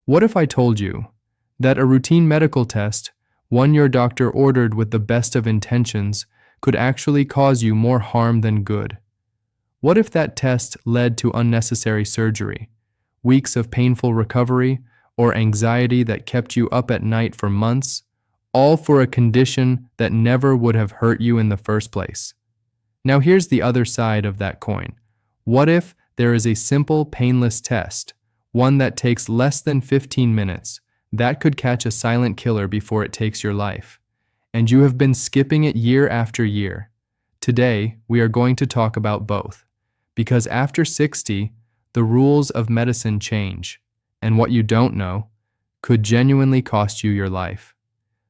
What if I told you that a routine medical test, one your doctor ordered with the best of intentions, could actually cause you more harm than good? What if that test led to unnecessary surgery, weeks of painful recovery, or anxiety that kept you up at night for months, all for a condition that never would have hurt you in the first place? Now here's the other side of that coin. What if there is a simple, painless test, one that takes less than 15 minutes, that could catch a silent killer before it takes your life, and you have been skipping it year after year? Today, we are going to talk about both, because after 60, the rules of medicine change, and what you don't know could genuinely cost you your life.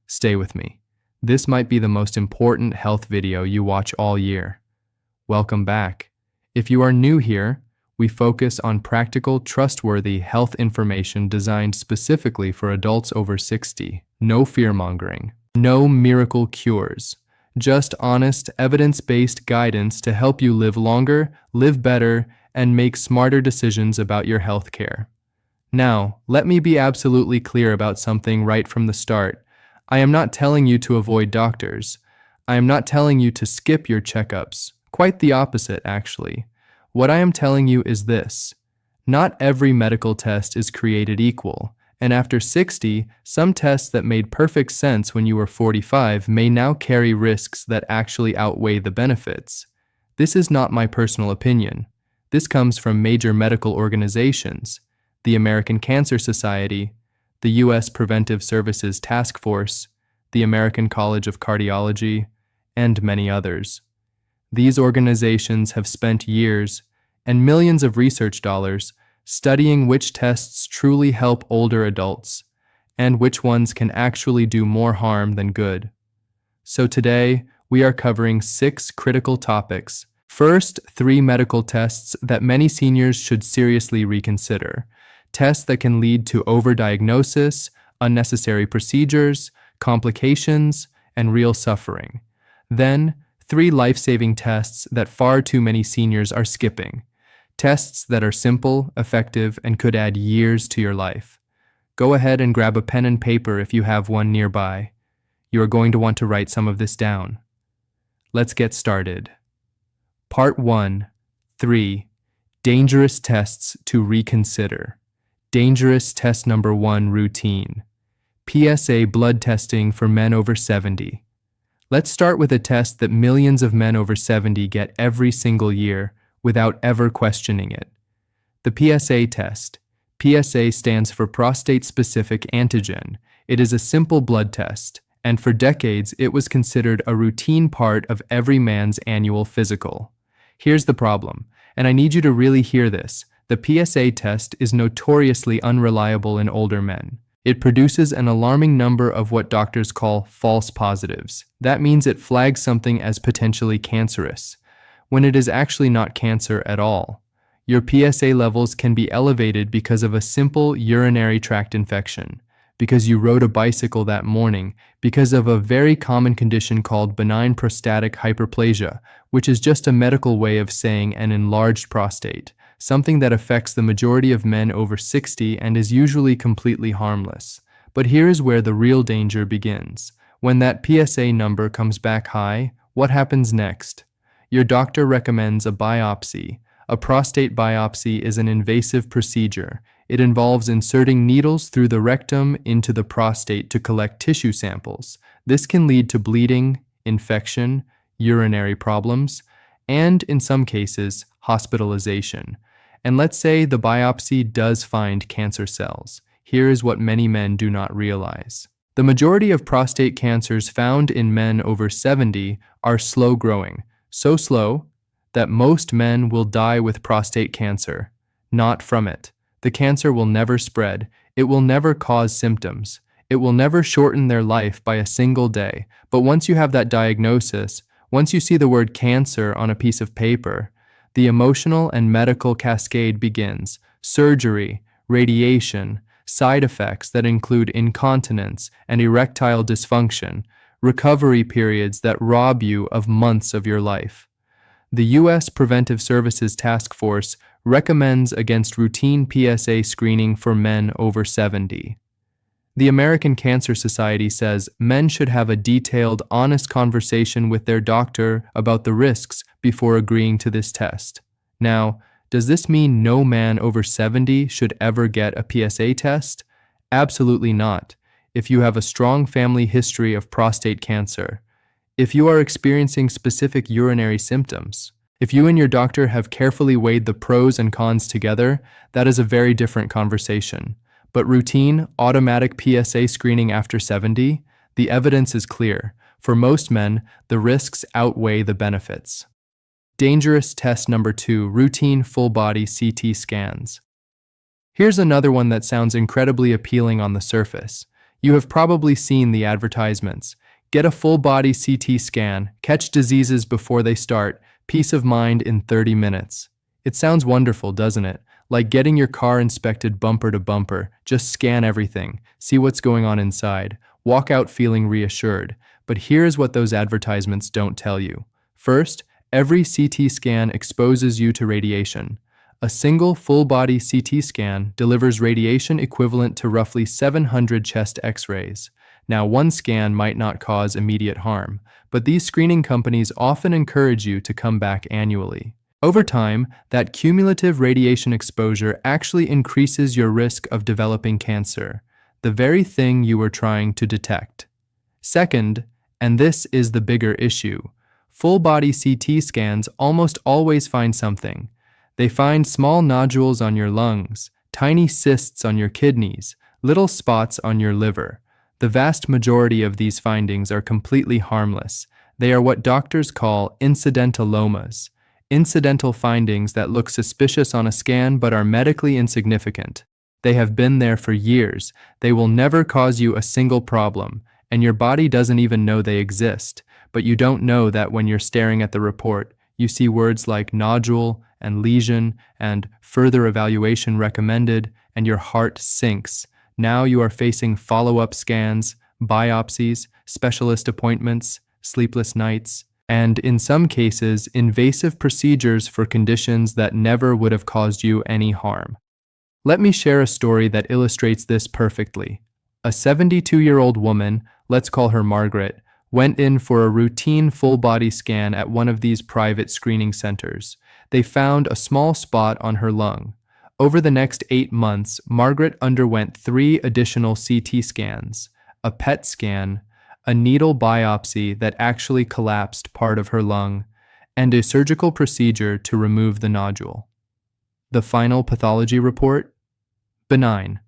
Stay with me. This might be the most important health video you watch all year. Welcome back. If you are new here, we focus on practical, trustworthy health information designed specifically for adults over 60. No fear-mongering, no miracle cures, just honest, evidence-based guidance to help you live longer, live better, and make smarter decisions about your health care. Now, let me be absolutely clear about something right from the start. I am not telling you to avoid doctors. I am not telling you to skip your checkups. Quite the opposite, actually. What I am telling you is this: not every medical test is created equal, and after 60, some tests that made perfect sense when you were 45 may now carry risks that actually outweigh the benefits. This is not my personal opinion. This comes from major medical organizations: the American Cancer Society, the U.S. Preventive Services Task Force, the American College of Cardiology, and many others. These organizations have spent years and millions of research dollars studying which tests truly help older adults and which ones can actually do more harm than good. So today, we are covering 6 critical topics. First, 3 medical tests that many seniors should seriously reconsider. Tests that can lead to overdiagnosis, unnecessary procedures, complications, and real suffering. Then, 3 life-saving tests that far too many seniors are skipping. Tests that are simple, effective, and could add years to your life. Go ahead and grab a pen and paper if you have one nearby. You are going to want to write some of this down. Let's get started. Part 1. 3. Dangerous tests to reconsider. Dangerous test number 1, routine. PSA blood testing for men over 70. Let's start with a test that millions of men over 70 get every single year without ever questioning it. The PSA test. PSA stands for prostate-specific antigen. It is a simple blood test, and for decades it was considered a routine part of every man's annual physical. Here's the problem, and I need you to really hear this. The PSA test is notoriously unreliable in older men. It produces an alarming number of what doctors call false positives. That means it flags something as potentially cancerous, when it is actually not cancer at all. Your PSA levels can be elevated because of a simple urinary tract infection, because you rode a bicycle that morning, because of a very common condition called benign prostatic hyperplasia, which is just a medical way of saying an enlarged prostate, something that affects the majority of men over 60 and is usually completely harmless. But here is where the real danger begins. When that PSA number comes back high, what happens next? Your doctor recommends a biopsy. A prostate biopsy is an invasive procedure. It involves inserting needles through the rectum into the prostate to collect tissue samples. This can lead to bleeding, infection, urinary problems, and in some cases, hospitalization. And let's say the biopsy does find cancer cells. Here is what many men do not realize. The majority of prostate cancers found in men over 70 are slow growing, so slow that most men will die with prostate cancer, not from it. The cancer will never spread. It will never cause symptoms. It will never shorten their life by a single day. But once you have that diagnosis, once you see the word cancer on a piece of paper, the emotional and medical cascade begins. Surgery, radiation, side effects that include incontinence and erectile dysfunction, recovery periods that rob you of months of your life. The U.S. Preventive Services Task Force recommends against routine PSA screening for men over 70. The American Cancer Society says men should have a detailed, honest conversation with their doctor about the risks before agreeing to this test. Now, does this mean no man over 70 should ever get a PSA test? Absolutely not. If you have a strong family history of prostate cancer, if you are experiencing specific urinary symptoms, if you and your doctor have carefully weighed the pros and cons together, that is a very different conversation. But routine, automatic PSA screening after 70, the evidence is clear. For most men, the risks outweigh the benefits. Dangerous test number 2, routine full-body CT scans. Here's another one that sounds incredibly appealing on the surface. You have probably seen the advertisements. Get a full-body CT scan, catch diseases before they start, peace of mind in 30 minutes. It sounds wonderful, doesn't it? Like getting your car inspected bumper to bumper. Just scan everything, see what's going on inside, walk out feeling reassured. But here's what those advertisements don't tell you. First, every CT scan exposes you to radiation. A single full-body CT scan delivers radiation equivalent to roughly 700 chest X-rays. Now, one scan might not cause immediate harm, but these screening companies often encourage you to come back annually. Over time, that cumulative radiation exposure actually increases your risk of developing cancer, the very thing you were trying to detect. Second, and this is the bigger issue, full-body CT scans almost always find something. They find small nodules on your lungs, tiny cysts on your kidneys, little spots on your liver. The vast majority of these findings are completely harmless. They are what doctors call incidentalomas, incidental findings that look suspicious on a scan but are medically insignificant. They have been there for years. They will never cause you a single problem, and your body doesn't even know they exist. But you don't know that when you're staring at the report, you see words like nodule and lesion and further evaluation recommended, and your heart sinks. Now you are facing follow-up scans, biopsies, specialist appointments, sleepless nights, and in some cases, invasive procedures for conditions that never would have caused you any harm. Let me share a story that illustrates this perfectly. A 72-year-old woman, let's call her Margaret, went in for a routine full-body scan at one of these private screening centers. They found a small spot on her lung. Over the next 8 months, Margaret underwent 3 additional CT scans, a PET scan, a needle biopsy that actually collapsed part of her lung, and a surgical procedure to remove the nodule. The final pathology report? Benign.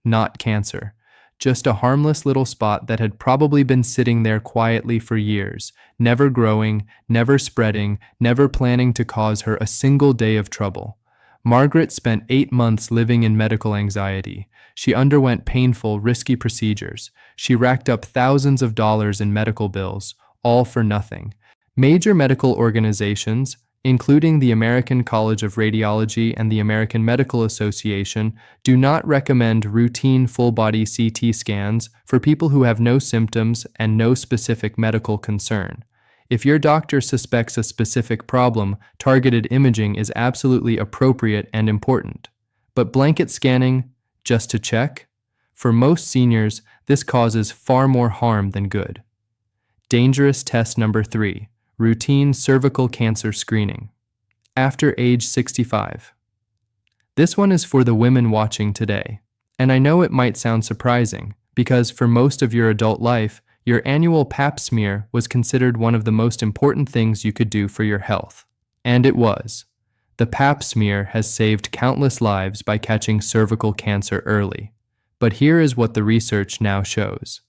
Not cancer. Just a harmless little spot that had probably been sitting there quietly for years, never growing, never spreading, never planning to cause her a single day of trouble. Margaret spent 8 months living in medical anxiety. She underwent painful, risky procedures. She racked up thousands of dollars in medical bills, all for nothing. Major medical organizations, including the American College of Radiology and the American Medical Association, do not recommend routine full-body CT scans for people who have no symptoms and no specific medical concern. If your doctor suspects a specific problem, targeted imaging is absolutely appropriate and important. But blanket scanning, just to check? For most seniors, this causes far more harm than good. Dangerous test number 3, routine cervical cancer screening. After age 65. This one is for the women watching today. And I know it might sound surprising, because for most of your adult life, your annual pap smear was considered one of the most important things you could do for your health. And it was. The pap smear has saved countless lives by catching cervical cancer early. But here is what the research now shows.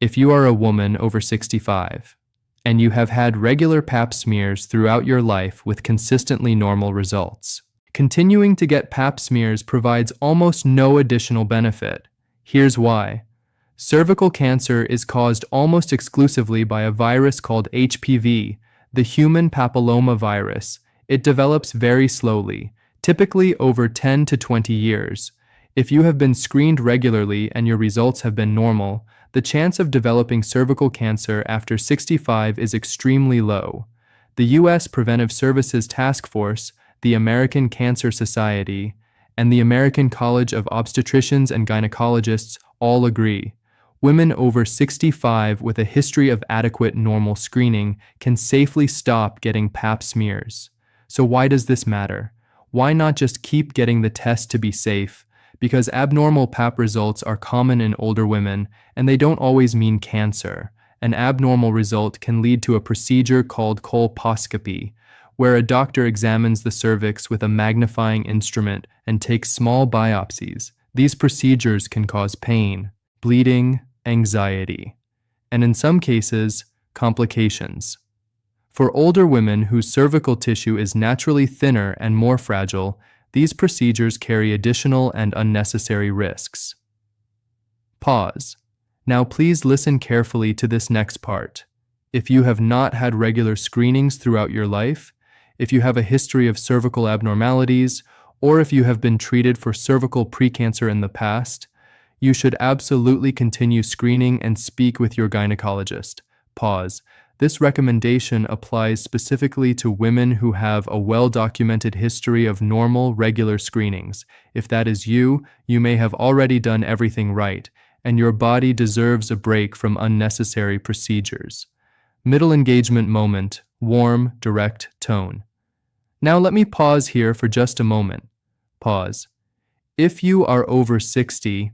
If you are a woman over 65, and you have had regular pap smears throughout your life with consistently normal results, continuing to get pap smears provides almost no additional benefit. Here's why. Cervical cancer is caused almost exclusively by a virus called HPV, the human papilloma virus. It develops very slowly, typically over 10 to 20 years. If you have been screened regularly and your results have been normal, the chance of developing cervical cancer after 65 is extremely low. The U.S. Preventive Services Task Force, the American Cancer Society, and the American College of Obstetricians and Gynecologists all agree. Women over 65 with a history of adequate normal screening can safely stop getting pap smears. So why does this matter? Why not just keep getting the test to be safe? Because abnormal pap results are common in older women, and they don't always mean cancer. An abnormal result can lead to a procedure called colposcopy, where a doctor examines the cervix with a magnifying instrument and takes small biopsies. These procedures can cause pain, bleeding, anxiety, and in some cases, complications. For older women whose cervical tissue is naturally thinner and more fragile, these procedures carry additional and unnecessary risks. Pause. Now please listen carefully to this next part. If you have not had regular screenings throughout your life, if you have a history of cervical abnormalities, or if you have been treated for cervical precancer in the past, you should absolutely continue screening and speak with your gynecologist. Pause. This recommendation applies specifically to women who have a well-documented history of normal, regular screenings. If that is you, you may have already done everything right, and your body deserves a break from unnecessary procedures. Middle engagement moment, warm, direct tone. Now let me pause here for just a moment. Pause. If you are over 60,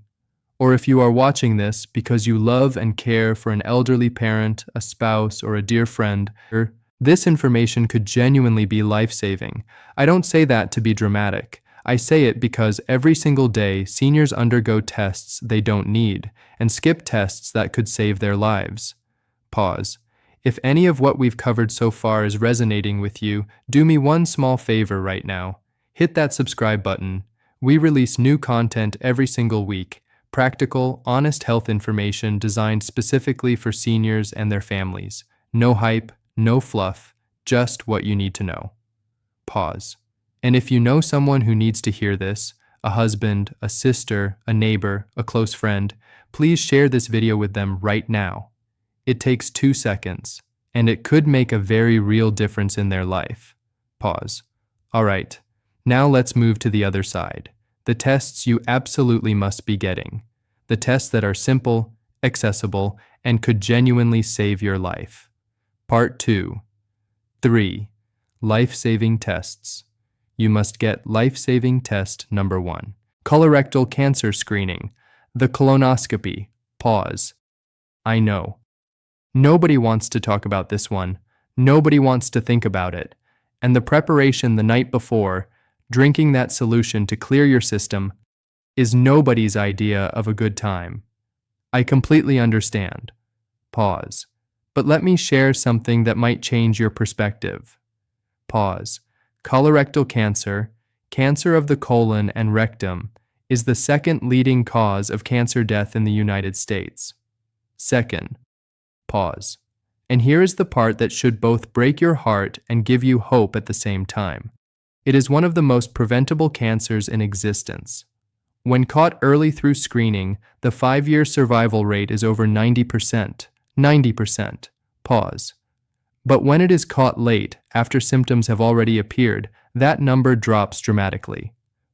or if you are watching this because you love and care for an elderly parent, a spouse, or a dear friend, this information could genuinely be life-saving. I don't say that to be dramatic. I say it because every single day seniors undergo tests they don't need and skip tests that could save their lives. Pause. If any of what we've covered so far is resonating with you, do me one small favor right now. Hit that subscribe button. We release new content every single week. Practical, honest health information designed specifically for seniors and their families. No hype, no fluff, just what you need to know. Pause. And if you know someone who needs to hear this, a husband, a sister, a neighbor, a close friend, please share this video with them right now. It takes 2 seconds, and it could make a very real difference in their life. Pause. All right, now let's move to the other side. The tests you absolutely must be getting. The tests that are simple, accessible, and could genuinely save your life. Part 2. 3. Life-saving tests. You must get life-saving test number 1. Colorectal cancer screening. The colonoscopy. Pause. I know. Nobody wants to talk about this one. Nobody wants to think about it. And the preparation the night before, drinking that solution to clear your system, is nobody's idea of a good time. I completely understand. Pause. But let me share something that might change your perspective. Pause. Colorectal cancer, cancer of the colon and rectum, is the second leading cause of cancer death in the United States. Second. Pause. And here is the part that should both break your heart and give you hope at the same time. It is one of the most preventable cancers in existence. When caught early through screening, the 5-year survival rate is over 90%. 90%. Pause. But when it is caught late, after symptoms have already appeared, that number drops dramatically.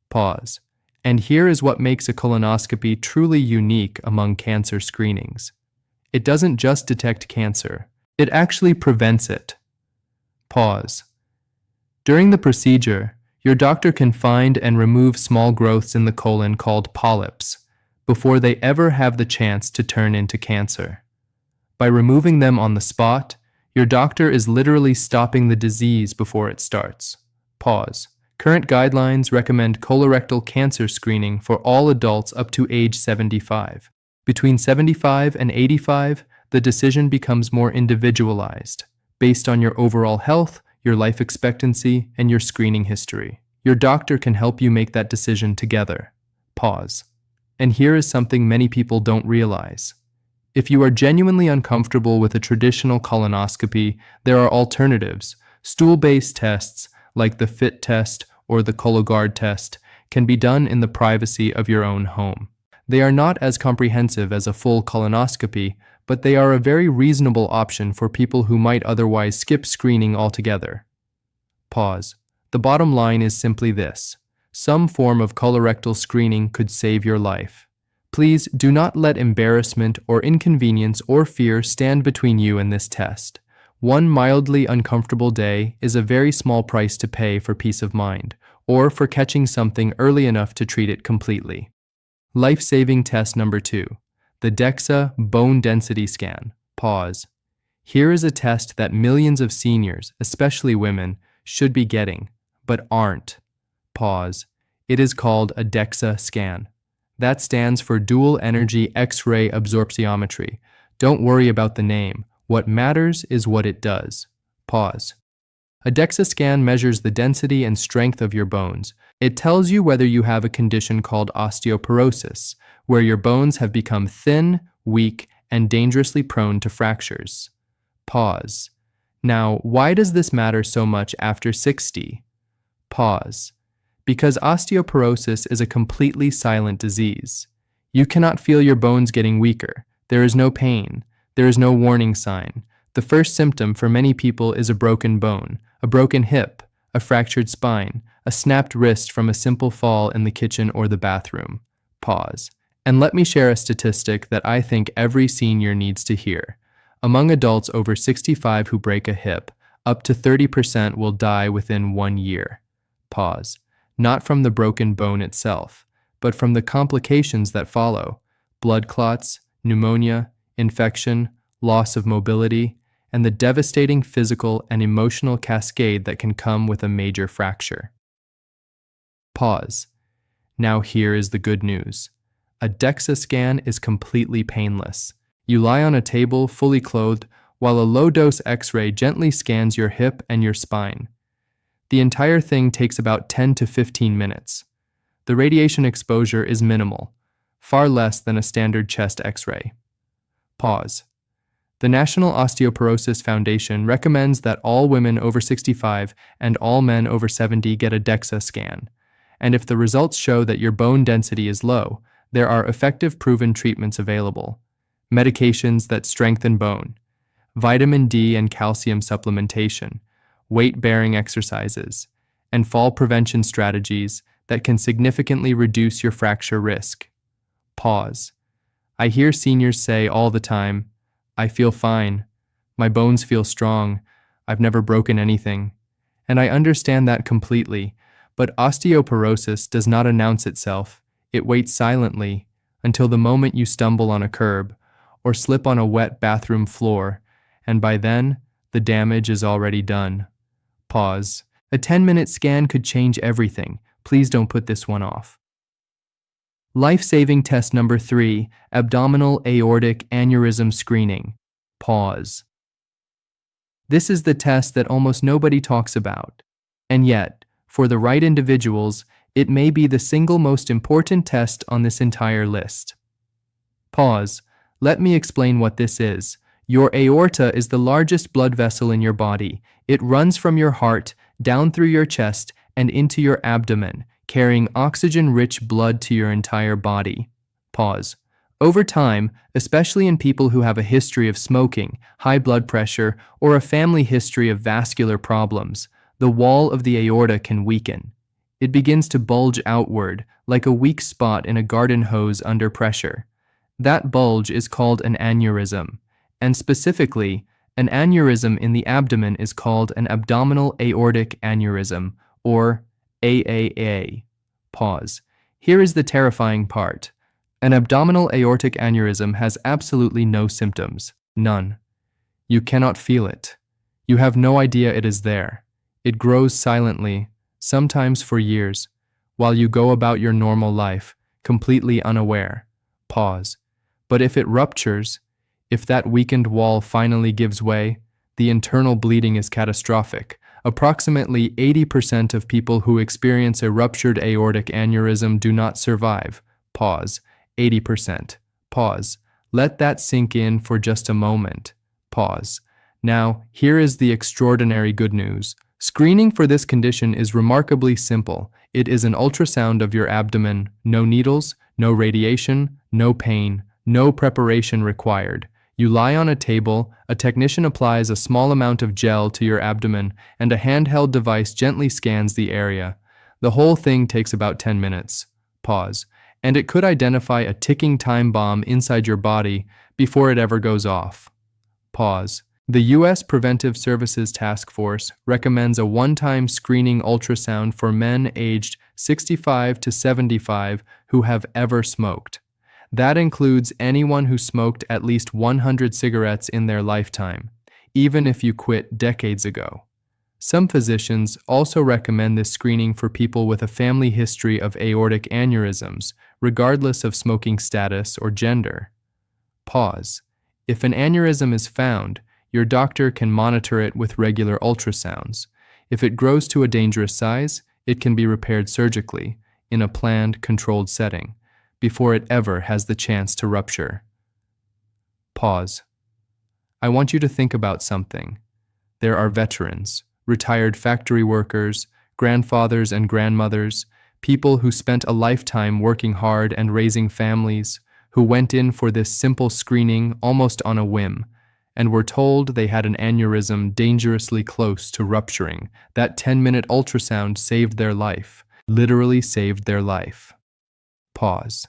Pause. And here is what makes a colonoscopy truly unique among cancer screenings. It doesn't just detect cancer, it actually prevents it. Pause. During the procedure, your doctor can find and remove small growths in the colon called polyps before they ever have the chance to turn into cancer. By removing them on the spot, your doctor is literally stopping the disease before it starts. Pause. Current guidelines recommend colorectal cancer screening for all adults up to age 75. Between 75 and 85, the decision becomes more individualized, based on your overall health, your life expectancy, and your screening history. Your doctor can help you make that decision together. Pause. And here is something many people don't realize. If you are genuinely uncomfortable with a traditional colonoscopy, there are alternatives. Stool-based tests, like the FIT test or the Cologuard test, can be done in the privacy of your own home. They are not as comprehensive as a full colonoscopy, but they are a very reasonable option for people who might otherwise skip screening altogether. Pause. The bottom line is simply this: some form of colorectal screening could save your life. Please do not let embarrassment or inconvenience or fear stand between you and this test. One mildly uncomfortable day is a very small price to pay for peace of mind, or for catching something early enough to treat it completely. Life-saving test number 2. The DEXA Bone Density Scan. Pause. Here is a test that millions of seniors, especially women, should be getting, but aren't. Pause. It is called a DEXA scan. That stands for Dual Energy X-ray Absorptiometry. Don't worry about the name. What matters is what it does. Pause. A DEXA scan measures the density and strength of your bones. It tells you whether you have a condition called osteoporosis, where your bones have become thin, weak, and dangerously prone to fractures. Pause. Now, why does this matter so much after 60? Pause. Because osteoporosis is a completely silent disease. You cannot feel your bones getting weaker. There is no pain. There is no warning sign. The first symptom for many people is a broken bone, a broken hip, a fractured spine, a snapped wrist from a simple fall in the kitchen or the bathroom. Pause. And let me share a statistic that I think every senior needs to hear. Among adults over 65 who break a hip, up to 30% will die within 1 year. Pause. Not from the broken bone itself, but from the complications that follow: blood clots, pneumonia, infection, loss of mobility, and the devastating physical and emotional cascade that can come with a major fracture. Pause. Now here is the good news. A DEXA scan is completely painless. You lie on a table fully clothed while a low-dose X-ray gently scans your hip and your spine. The entire thing takes about 10 to 15 minutes. The radiation exposure is minimal, far less than a standard chest X-ray. Pause. The National Osteoporosis Foundation recommends that all women over 65 and all men over 70 get a DEXA scan. And if the results show that your bone density is low, there are effective proven treatments available. Medications that strengthen bone, vitamin D and calcium supplementation, weight-bearing exercises, and fall prevention strategies that can significantly reduce your fracture risk. Pause. I hear seniors say all the time, "I feel fine. My bones feel strong. I've never broken anything." And I understand that completely, but osteoporosis does not announce itself. It waits silently until the moment you stumble on a curb or slip on a wet bathroom floor, and by then, the damage is already done. Pause. A 10-minute scan could change everything. Please don't put this one off. Life-saving test number 3, abdominal aortic aneurysm screening. Pause. This is the test that almost nobody talks about. And yet, for the right individuals, it may be the single most important test on this entire list. Pause. Let me explain what this is. Your aorta is the largest blood vessel in your body. It runs from your heart, down through your chest, and into your abdomen, carrying oxygen-rich blood to your entire body. Pause. Over time, especially in people who have a history of smoking, high blood pressure, or a family history of vascular problems, the wall of the aorta can weaken. It begins to bulge outward, like a weak spot in a garden hose under pressure. That bulge is called an aneurysm, and specifically, an aneurysm in the abdomen is called an abdominal aortic aneurysm, or AAA. Pause. Here is the terrifying part. An abdominal aortic aneurysm has absolutely no symptoms. None. You cannot feel it. You have no idea it is there. It grows silently, sometimes for years, while you go about your normal life, completely unaware. Pause. But if it ruptures, if that weakened wall finally gives way, the internal bleeding is catastrophic. Approximately 80% of people who experience a ruptured aortic aneurysm do not survive. Pause. 80%. Pause. Let that sink in for just a moment. Pause. Now, here is the extraordinary good news. Screening for this condition is remarkably simple. It is an ultrasound of your abdomen, no needles, No radiation, no pain, no preparation required. You lie on a table, a technician applies a small amount of gel to your abdomen, and a handheld device gently scans the area. The whole thing takes about 10 minutes. Pause. And it could identify a ticking time bomb inside your body before it ever goes off. Pause. The U.S. Preventive Services Task Force recommends a one-time screening ultrasound for men aged 65 to 75 who have ever smoked. That includes anyone who smoked at least 100 cigarettes in their lifetime, even if you quit decades ago. Some physicians also recommend this screening for people with a family history of aortic aneurysms, regardless of smoking status or gender. Pause. If an aneurysm is found, your doctor can monitor it with regular ultrasounds. If it grows to a dangerous size, it can be repaired surgically, in a planned, controlled setting, before it ever has the chance to rupture. Pause. I want you to think about something. There are veterans, retired factory workers, grandfathers and grandmothers, people who spent a lifetime working hard and raising families, who went in for this simple screening almost on a whim, and were told they had an aneurysm dangerously close to rupturing. That 10-minute ultrasound saved their life, literally saved their life. Pause.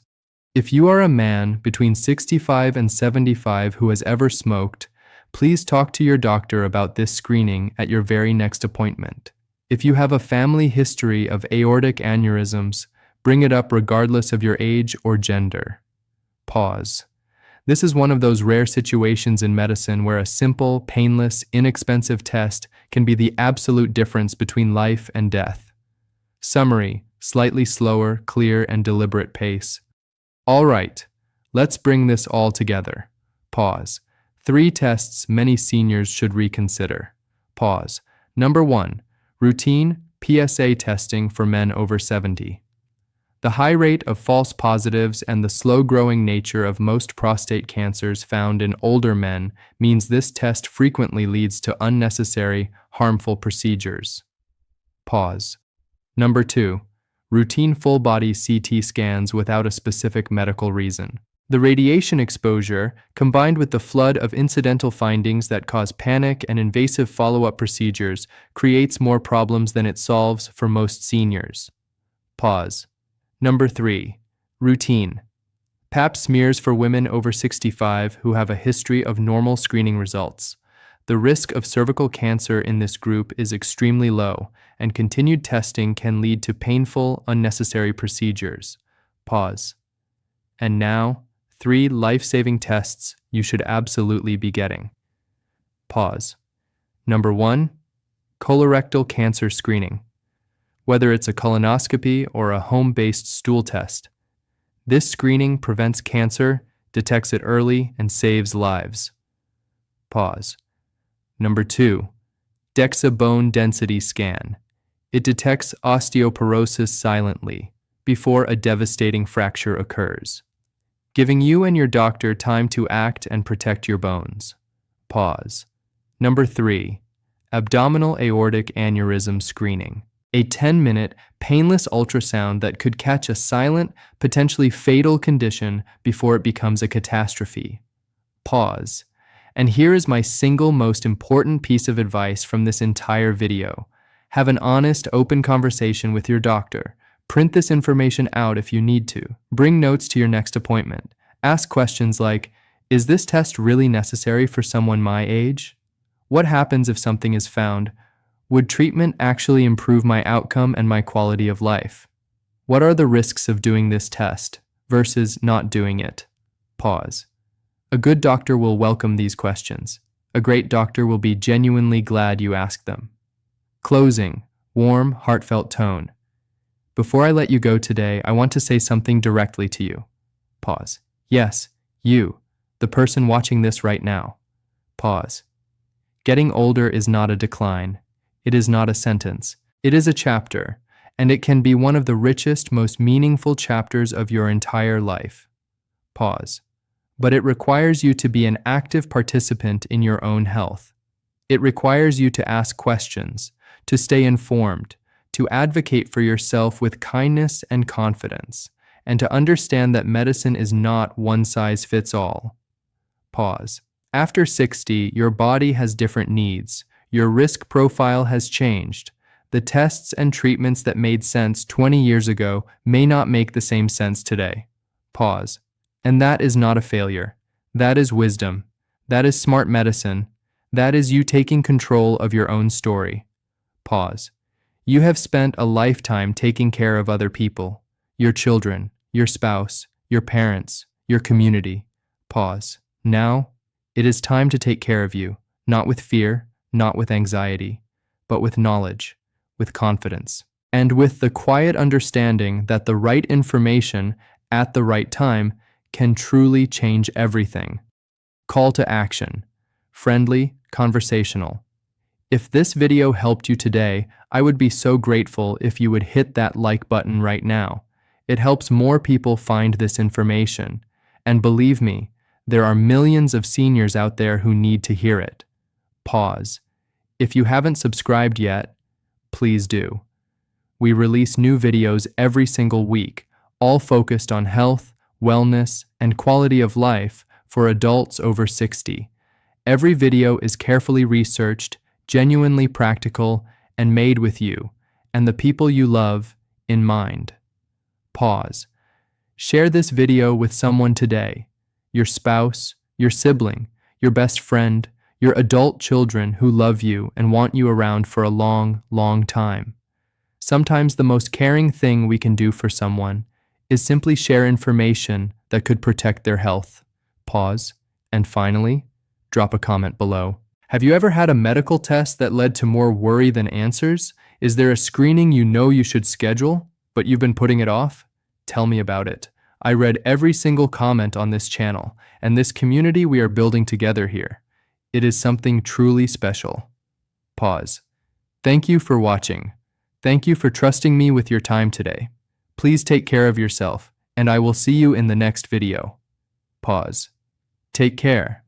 If you are a man between 65 and 75 who has ever smoked, please talk to your doctor about this screening at your very next appointment. If you have a family history of aortic aneurysms, bring it up regardless of your age or gender. Pause. This is one of those rare situations in medicine where a simple, painless, inexpensive test can be the absolute difference between life and death. Summary: slightly slower, clear, and deliberate pace. All right, let's bring this all together. Pause. 3 tests many seniors should reconsider. Pause. Number 1, routine PSA testing for men over 70. The high rate of false positives and the slow-growing nature of most prostate cancers found in older men means this test frequently leads to unnecessary, harmful procedures. Pause. Number 2, routine full-body CT scans without a specific medical reason. The radiation exposure, combined with the flood of incidental findings that cause panic and invasive follow-up procedures, creates more problems than it solves for most seniors. Pause. Number 3, routine. Pap smears for women over 65 who have a history of normal screening results. The risk of cervical cancer in this group is extremely low, and continued testing can lead to painful, unnecessary procedures. Pause. And now, 3 life-saving tests you should absolutely be getting. Pause. Number 1, colorectal cancer screening. Whether it's a colonoscopy or a home-based stool test, this screening prevents cancer, detects it early, and saves lives. Pause. Number 2, DEXA bone density scan. It detects osteoporosis silently before a devastating fracture occurs, giving you and your doctor time to act and protect your bones. Pause. Number 3, abdominal aortic aneurysm screening. A 10-minute, painless ultrasound that could catch a silent, potentially fatal condition before it becomes a catastrophe. Pause. And here is my single most important piece of advice from this entire video. Have an honest, open conversation with your doctor. Print this information out if you need to. Bring notes to your next appointment. Ask questions like, is this test really necessary for someone my age? What happens if something is found? Would treatment actually improve my outcome and my quality of life? What are the risks of doing this test versus not doing it? Pause. A good doctor will welcome these questions. A great doctor will be genuinely glad you asked them. Closing, warm, heartfelt tone. Before I let you go today, I want to say something directly to you. Pause. Yes, you, the person watching this right now. Pause. Getting older is not a decline. It is not a sentence. It is a chapter, and it can be one of the richest, most meaningful chapters of your entire life. Pause. But it requires you to be an active participant in your own health. It requires you to ask questions, to stay informed, to advocate for yourself with kindness and confidence, and to understand that medicine is not one size fits all. Pause. After 60, your body has different needs. Your risk profile has changed. The tests and treatments that made sense 20 years ago may not make the same sense today. Pause. And that is not a failure. That is wisdom. That is smart medicine. That is you taking control of your own story. Pause. You have spent a lifetime taking care of other people, your children, your spouse, your parents, your community. Pause. Now, it is time to take care of you, not with fear, not with anxiety, but with knowledge, with confidence, and with the quiet understanding that the right information at the right time can truly change everything. Call to action. Friendly, conversational. If this video helped you today, I would be so grateful if you would hit that like button right now. It helps more people find this information. And believe me, there are millions of seniors out there who need to hear it. Pause. If you haven't subscribed yet, please do. We release new videos every single week, all focused on health, wellness, and quality of life for adults over 60. Every video is carefully researched, genuinely practical, and made with you and the people you love in mind. Pause. Share this video with someone today, your spouse, your sibling, your best friend, your adult children who love you and want you around for a long, long time. Sometimes the most caring thing we can do for someone is simply share information that could protect their health. Pause. And finally, drop a comment below. Have you ever had a medical test that led to more worry than answers? Is there a screening you know you should schedule, but you've been putting it off? Tell me about it. I read every single comment on this channel, and this community we are building together here. It is something truly special. Pause. Thank you for watching. Thank you for trusting me with your time today. Please take care of yourself, and I will see you in the next video. Pause. Take care.